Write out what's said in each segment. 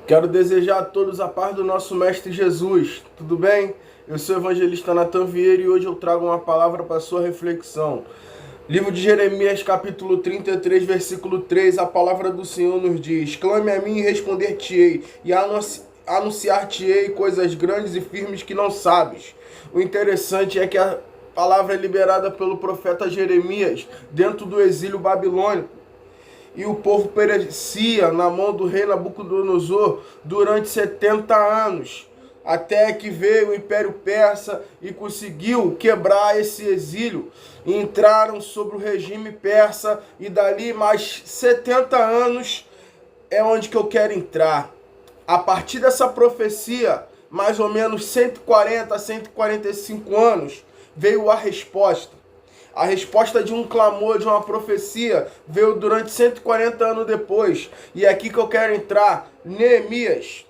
Quero desejar a todos a paz do nosso Mestre Jesus. Tudo bem? Eu sou o evangelista Natan Vieira e hoje eu trago uma palavra para a sua reflexão. Livro de Jeremias, capítulo 33, versículo 3, a palavra do Senhor nos diz: clame a mim e responder-te-ei, e anunciar-te-ei coisas grandes e firmes que não sabes. O interessante é que a palavra é liberada pelo profeta Jeremias dentro do exílio babilônico. E o povo perecia na mão do rei Nabucodonosor durante 70 anos, até que veio o Império Persa e conseguiu quebrar esse exílio. E entraram sobre o regime persa e dali mais 70 anos é onde que eu quero entrar. A partir dessa profecia, mais ou menos 140 a 145 anos, veio a resposta. A resposta de um clamor, de uma profecia, veio durante 140 anos depois. E é aqui que eu quero entrar. Neemias,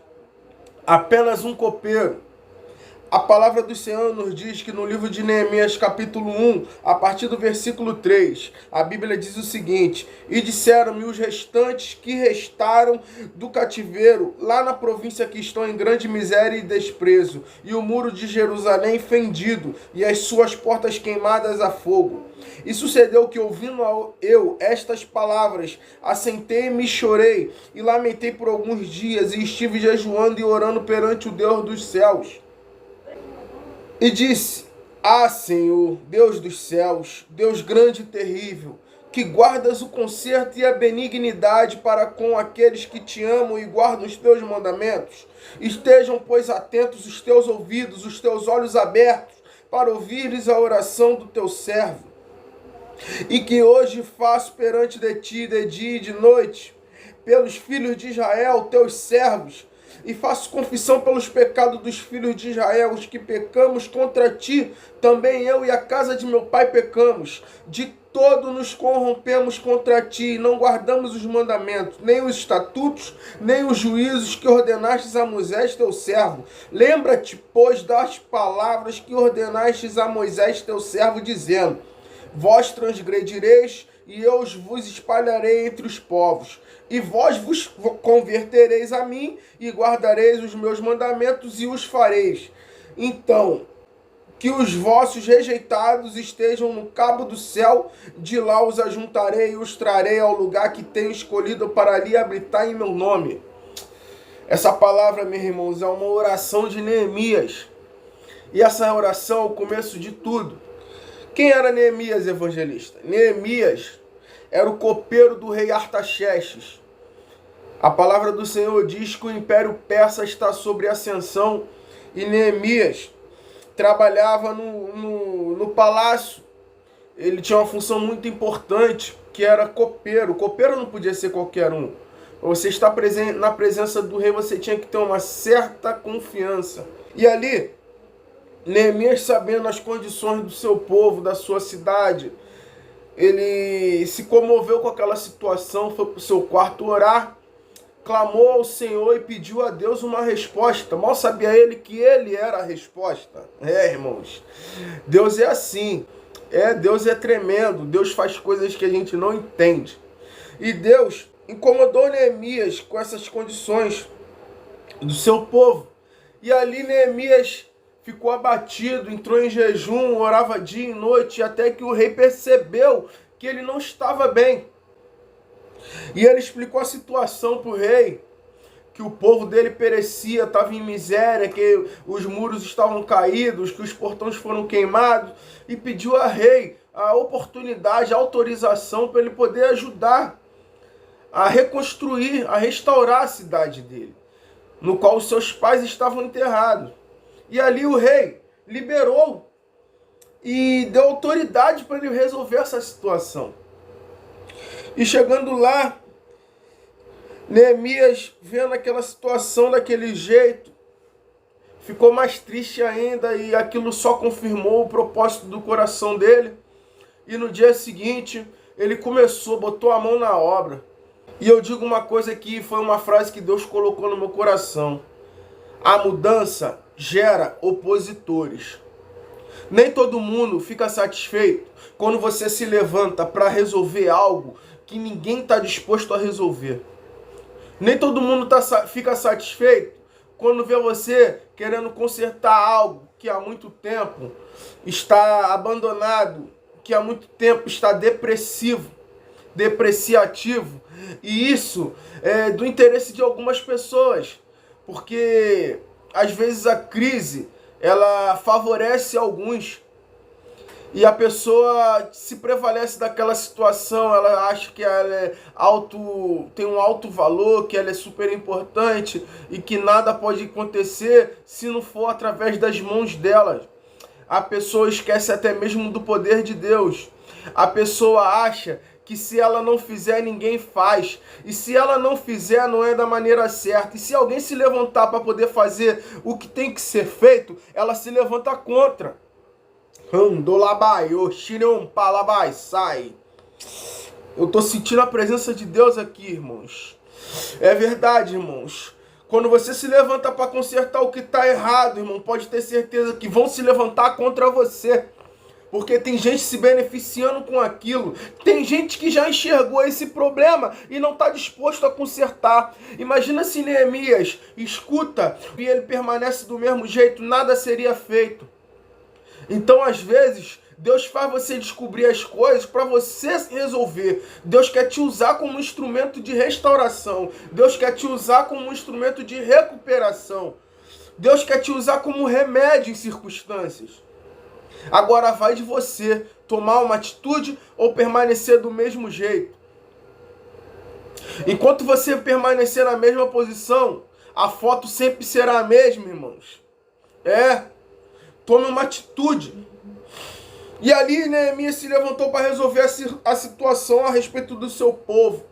apenas um copeiro. A palavra do Senhor nos diz que no livro de Neemias, capítulo 1, a partir do versículo 3, a Bíblia diz o seguinte: e disseram-me os restantes que restaram do cativeiro, lá na província que estão em grande miséria e desprezo, e o muro de Jerusalém fendido, e as suas portas queimadas a fogo. E sucedeu que, ouvindo eu estas palavras, assentei-me e chorei, e lamentei por alguns dias, e estive jejuando e orando perante o Deus dos céus. E disse: ah, Senhor, Deus dos céus, Deus grande e terrível, que guardas o conserto e a benignidade para com aqueles que te amam e guardam os teus mandamentos. Estejam, pois, atentos os teus ouvidos, os teus olhos abertos, para ouvires a oração do teu servo. E que hoje faço perante de ti, de dia e de noite, pelos filhos de Israel, teus servos, e faço confissão pelos pecados dos filhos de Israel, os que pecamos contra ti, também eu e a casa de meu pai pecamos. De todo nos corrompemos contra ti, e não guardamos os mandamentos, nem os estatutos, nem os juízos que ordenastes a Moisés teu servo. Lembra-te, pois, das palavras que ordenastes a Moisés teu servo, dizendo: vós transgredireis, e eu vos espalharei entre os povos. E vós vos convertereis a mim, e guardareis os meus mandamentos, e os fareis. Então, que os vossos rejeitados estejam no cabo do céu, de lá os ajuntarei e os trarei ao lugar que tenho escolhido para ali habitar em meu nome. Essa palavra, meus irmãos, é uma oração de Neemias. E essa oração é o começo de tudo. Quem era Neemias, evangelista? Neemias era o copeiro do rei Artaxerxes. A palavra do Senhor diz que o Império Persa está sobre ascensão e Neemias trabalhava no palácio. Ele tinha uma função muito importante, que era copeiro. Copeiro não podia ser qualquer um. Você está na presença do rei, você tinha que ter uma certa confiança. E ali, Neemias, sabendo as condições do seu povo, da sua cidade, ele se comoveu com aquela situação, foi para o seu quarto orar, clamou ao Senhor e pediu a Deus uma resposta. Mal sabia ele que ele era a resposta. Irmãos, Deus é assim. Deus é tremendo. Deus faz coisas que a gente não entende. E Deus incomodou Neemias com essas condições do seu povo. E ali Neemias ficou abatido, entrou em jejum, orava dia e noite, até que o rei percebeu que ele não estava bem. E ele explicou a situação para o rei, que o povo dele perecia, estava em miséria, que os muros estavam caídos, que os portões foram queimados, e pediu ao rei a oportunidade, a autorização para ele poder ajudar a reconstruir, a restaurar a cidade dele, no qual os seus pais estavam enterrados. E ali o rei liberou e deu autoridade para ele resolver essa situação. E chegando lá, Neemias, vendo aquela situação daquele jeito, ficou mais triste ainda, e aquilo só confirmou o propósito do coração dele. E no dia seguinte, ele botou a mão na obra. E eu digo uma coisa que foi uma frase que Deus colocou no meu coração: a mudança gera opositores. Nem todo mundo fica satisfeito quando você se levanta para resolver algo que ninguém está disposto a resolver. Nem todo mundo fica satisfeito quando vê você querendo consertar algo que há muito tempo está abandonado, que há muito tempo está depreciativo. E isso é do interesse de algumas pessoas, porque às vezes a crise ela favorece alguns. E a pessoa se prevalece daquela situação, ela acha que ela tem um alto valor, que ela é super importante e que nada pode acontecer se não for através das mãos dela. A pessoa esquece até mesmo do poder de Deus. A pessoa acha que se ela não fizer, ninguém faz. E se ela não fizer, não é da maneira certa. E se alguém se levantar para poder fazer o que tem que ser feito, ela se levanta contra. Sai. Eu tô sentindo a presença de Deus aqui, irmãos. É verdade, irmãos. Quando você se levanta para consertar o que tá errado, irmão, pode ter certeza que vão se levantar contra você. Porque tem gente se beneficiando com aquilo. Tem gente que já enxergou esse problema e não está disposto a consertar. Imagina se Neemias escuta e ele permanece do mesmo jeito, nada seria feito. Então, às vezes, Deus faz você descobrir as coisas para você resolver. Deus quer te usar como um instrumento de restauração. Deus quer te usar como um instrumento de recuperação. Deus quer te usar como remédio em circunstâncias. Agora vai de você tomar uma atitude ou permanecer do mesmo jeito. Enquanto você permanecer na mesma posição, a foto sempre será a mesma, irmãos. Tome uma atitude. E ali Neemias se levantou para resolver a situação a respeito do seu povo.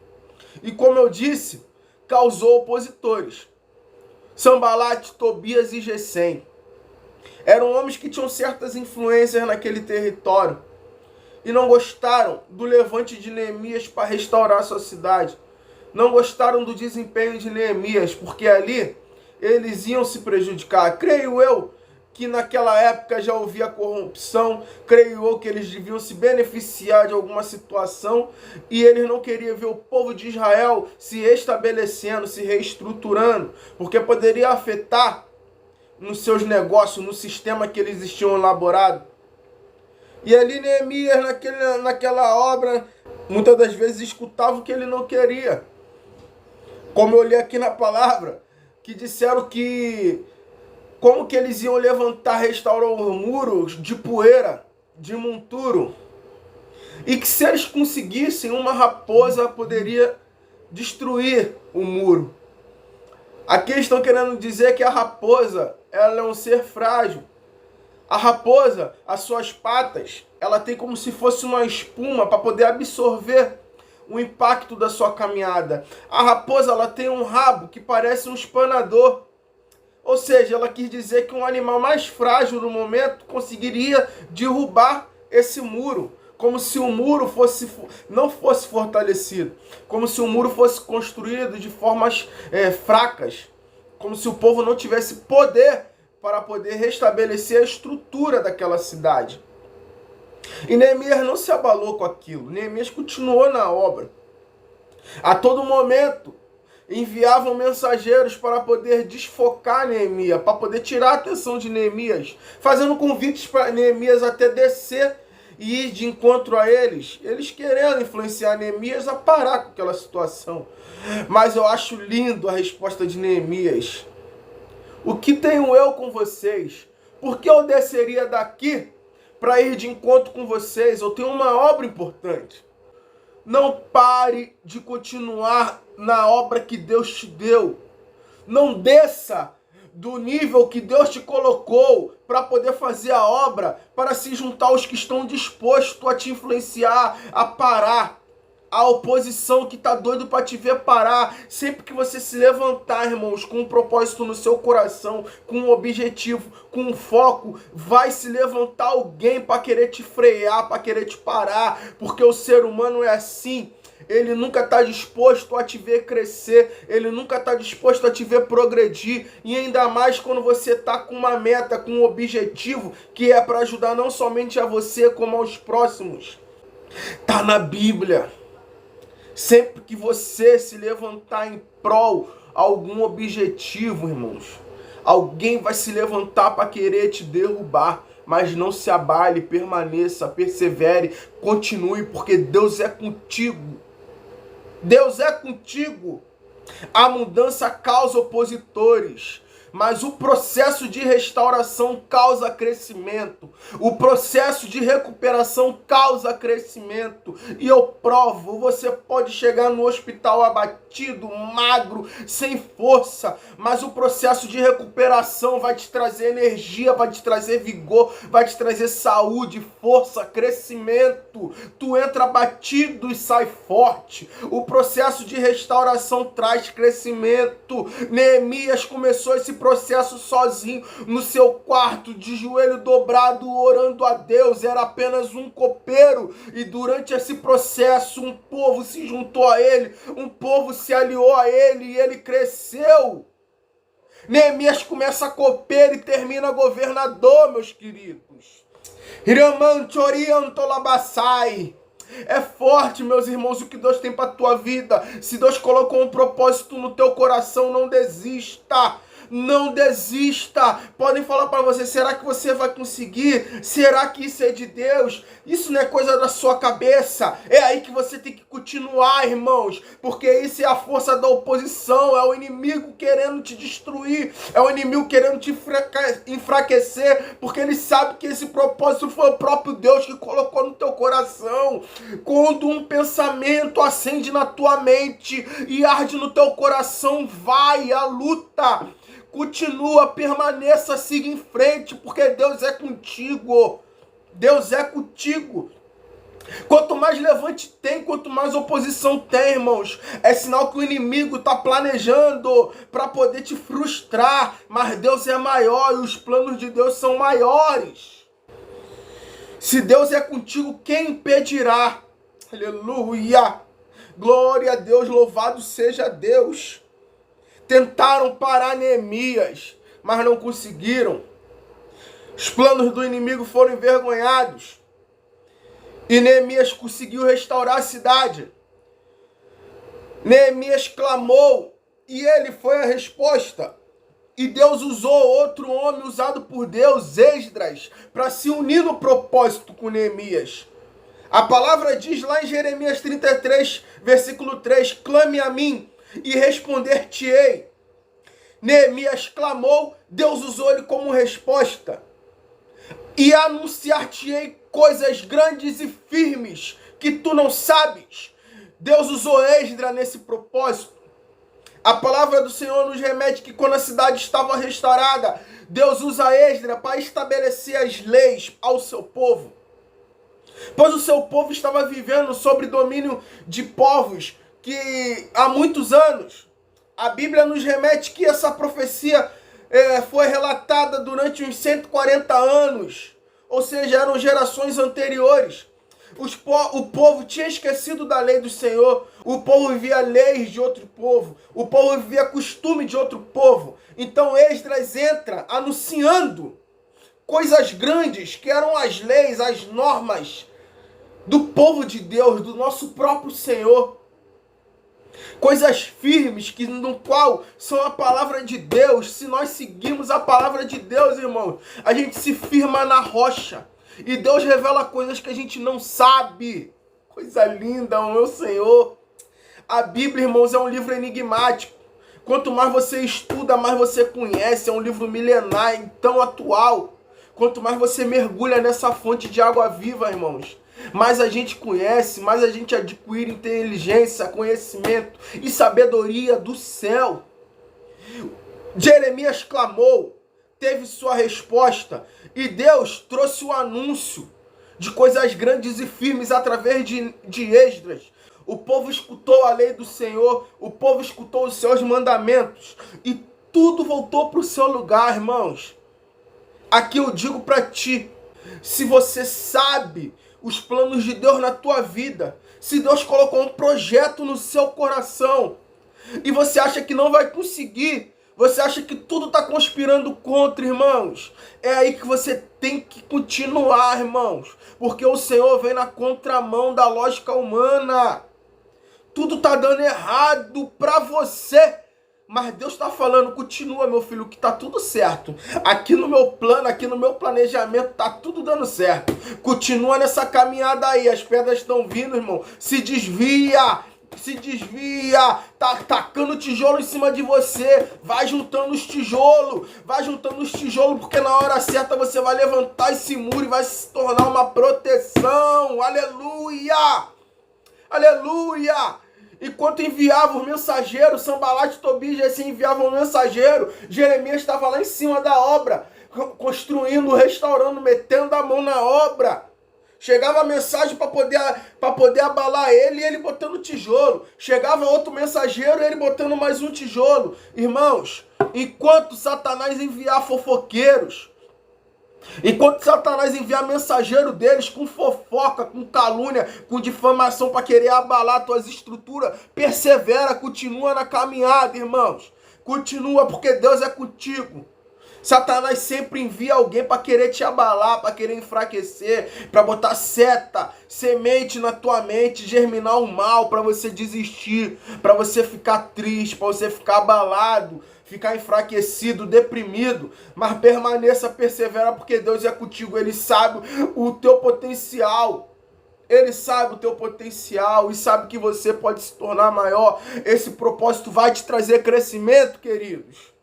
E como eu disse, causou opositores. Sanbalate, Tobias e Gesem. Eram homens que tinham certas influências naquele território. E não gostaram do levante de Neemias para restaurar a sua cidade. Não gostaram do desempenho de Neemias, porque ali eles iam se prejudicar. Creio eu que naquela época já havia corrupção, creio eu que eles deviam se beneficiar de alguma situação e eles não queriam ver o povo de Israel se estabelecendo, se reestruturando, porque poderia afetar nos seus negócios, no sistema que eles tinham elaborado. E ali Neemias, naquela obra, muitas das vezes escutava o que ele não queria. Como eu li aqui na palavra, que disseram que como que eles iam levantar, restaurar os muros de poeira, de monturo. E que se eles conseguissem, uma raposa poderia destruir o muro. Aqui eles estão querendo dizer que a raposa, ela é um ser frágil. A raposa, as suas patas, ela tem como se fosse uma espuma para poder absorver o impacto da sua caminhada. A raposa, ela tem um rabo que parece um espanador. Ou seja, ela quis dizer que um animal mais frágil no momento conseguiria derrubar esse muro. Como se o muro não fosse fortalecido. Como se o muro fosse construído de formas fracas. Como se o povo não tivesse poder para poder restabelecer a estrutura daquela cidade. E Neemias não se abalou com aquilo. Neemias continuou na obra. A todo momento enviavam mensageiros para poder desfocar Neemias, para poder tirar a atenção de Neemias, fazendo convites para Neemias até descer e ir de encontro a eles. Eles querendo influenciar Neemias a parar com aquela situação. Mas eu acho lindo a resposta de Neemias. O que tenho eu com vocês? Por que eu desceria daqui para ir de encontro com vocês? Eu tenho uma obra importante. Não pare de continuar na obra que Deus te deu. Não desça do nível que Deus te colocou para poder fazer a obra, para se juntar aos que estão dispostos a te influenciar, a parar. A oposição que está doido para te ver parar. Sempre que você se levantar, irmãos, com um propósito no seu coração, com um objetivo, com um foco, vai se levantar alguém para querer te frear, para querer te parar, porque o ser humano é assim. Ele nunca está disposto a te ver crescer, ele nunca está disposto a te ver progredir, e ainda mais quando você está com uma meta, com um objetivo, que é para ajudar não somente a você, como aos próximos. Está na Bíblia. Sempre que você se levantar em prol algum objetivo, irmãos, alguém vai se levantar para querer te derrubar. Mas não se abale, permaneça, persevere, continue, porque Deus é contigo. Deus é contigo. A mudança causa opositores, mas o processo de restauração causa crescimento. O processo de recuperação causa crescimento. E eu provo, você pode chegar no hospital abatido, magro, sem força, mas o processo de recuperação vai te trazer energia, vai te trazer vigor, vai te trazer saúde, força, crescimento. Tu entra abatido e sai forte. O processo de restauração traz crescimento. Neemias começou esse processo sozinho, no seu quarto, de joelho dobrado, orando a Deus. Era apenas um copeiro, e durante esse processo um povo se juntou a ele, um povo se aliou a ele, e ele cresceu. Neemias começa copeiro e termina governador, meus queridos. É forte, meus irmãos, o que Deus tem para a tua vida. Se Deus colocou um propósito no teu coração, não desista. Não desista. Podem falar para você, será que você vai conseguir? Será que isso é de Deus? Isso não é coisa da sua cabeça. É aí que você tem que continuar, irmãos, porque isso é a força da oposição, é o inimigo querendo te destruir, é o inimigo querendo te enfraquecer, porque ele sabe que esse propósito foi o próprio Deus que colocou no teu coração. Quando um pensamento acende na tua mente e arde no teu coração, vai à luta. Continua, permaneça, siga em frente, porque Deus é contigo. Deus é contigo. Quanto mais levante tem, quanto mais oposição tem, irmãos, é sinal que o inimigo está planejando para poder te frustrar. Mas Deus é maior e os planos de Deus são maiores. Se Deus é contigo, quem impedirá? Aleluia! Glória a Deus, louvado seja Deus. Tentaram parar Neemias, mas não conseguiram. Os planos do inimigo foram envergonhados. E Neemias conseguiu restaurar a cidade. Neemias clamou e ele foi a resposta. E Deus usou outro homem usado por Deus, Esdras, para se unir no propósito com Neemias. A palavra diz lá em Jeremias 33, versículo 3, clame a mim e responder-te-ei. Neemias clamou, Deus usou ele como resposta. E anunciar-te-ei coisas grandes e firmes que tu não sabes. Deus usou Esdras nesse propósito. A palavra do Senhor nos remete que quando a cidade estava restaurada, Deus usa Esdras para estabelecer as leis ao seu povo. Pois o seu povo estava vivendo sob domínio de povos que há muitos anos. A Bíblia nos remete que essa profecia foi relatada durante uns 140 anos. Ou seja, eram gerações anteriores. O povo tinha esquecido da lei do Senhor. O povo vivia leis de outro povo. O povo vivia costume de outro povo. Então Esdras entra anunciando coisas grandes que eram as leis, as normas do povo de Deus, do nosso próprio Senhor. Coisas firmes, que no qual são a palavra de Deus. Se nós seguirmos a palavra de Deus, irmãos, a gente se firma na rocha. E Deus revela coisas que a gente não sabe. Coisa linda, o meu Senhor. A Bíblia, irmãos, é um livro enigmático. Quanto mais você estuda, mais você conhece. É um livro milenar, tão atual. Quanto mais você mergulha nessa fonte de água viva, irmãos, mais a gente conhece, mais a gente adquire inteligência, conhecimento e sabedoria do céu. Jeremias clamou, teve sua resposta, e Deus trouxe o anúncio de coisas grandes e firmes através de Esdras. O povo escutou a lei do Senhor, o povo escutou os seus mandamentos, e tudo voltou para o seu lugar, irmãos. Aqui eu digo para ti, se você sabe os planos de Deus na tua vida, se Deus colocou um projeto no seu coração e você acha que não vai conseguir, você acha que tudo está conspirando contra, irmãos, é aí que você tem que continuar, irmãos, porque o Senhor vem na contramão da lógica humana. tudo tá dando errado pra você. Mas Deus está falando, continua, meu filho, que tá tudo certo. Aqui no meu plano, aqui no meu planejamento, tá tudo dando certo. Continua nessa caminhada aí. As pedras estão vindo, irmão. Se desvia, tá tacando tijolo em cima de você. Vai juntando os tijolos, porque na hora certa você vai levantar esse muro e vai se tornar uma proteção. Aleluia! Aleluia! Enquanto enviava os mensageiros, Sanbalat e Tobias enviavam o mensageiro, Jeremias estava lá em cima da obra, construindo, restaurando, metendo a mão na obra. Chegava a mensagem para poder abalar ele, e ele botando tijolo. Chegava outro mensageiro, ele botando mais um tijolo. Irmãos, enquanto Satanás enviar fofoqueiros, enquanto Satanás enviar mensageiro deles com fofoca, com calúnia, com difamação para querer abalar tuas estruturas, persevera, continua na caminhada, irmãos. Continua, porque Deus é contigo. Satanás sempre envia alguém para querer te abalar, para querer enfraquecer, para botar seta, semente na tua mente, germinar o mal, para você desistir, para você ficar triste, para você ficar abalado, ficar enfraquecido, deprimido. Mas permaneça, persevera, porque Deus é contigo. Ele sabe o teu potencial. Ele sabe o teu potencial e sabe que você pode se tornar maior. Esse propósito vai te trazer crescimento, queridos.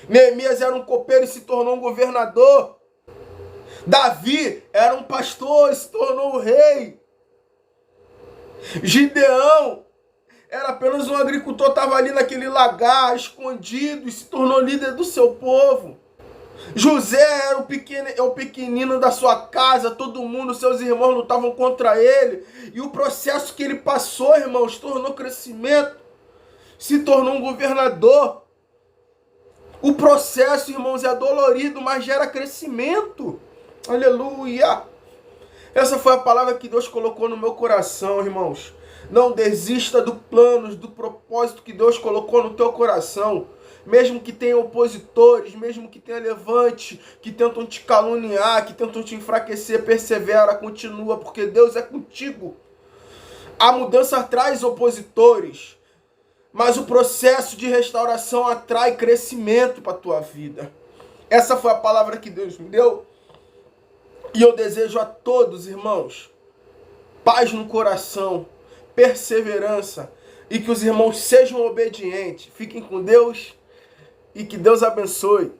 Neemias era um copeiro e se tornou um governador. Davi era um pastor e se tornou o rei. Gideão era apenas um agricultor, estava ali naquele lagar, escondido, e se tornou líder do seu povo. José era o pequenino da sua casa, todo mundo, seus irmãos lutavam contra ele. E o processo que ele passou, irmãos, tornou crescimento, se tornou um governador. O processo, irmãos, é dolorido, mas gera crescimento. Aleluia! Essa foi a palavra que Deus colocou no meu coração, irmãos. Não desista do plano, do propósito que Deus colocou no teu coração. Mesmo que tenha opositores, mesmo que tenha levante, que tentam te caluniar, que tentam te enfraquecer, persevera, continua, porque Deus é contigo. A mudança traz opositores, mas o processo de restauração atrai crescimento para a tua vida. Essa foi a palavra que Deus me deu. E eu desejo a todos, irmãos, paz no coração, perseverança, e que os irmãos sejam obedientes. Fiquem com Deus e que Deus abençoe.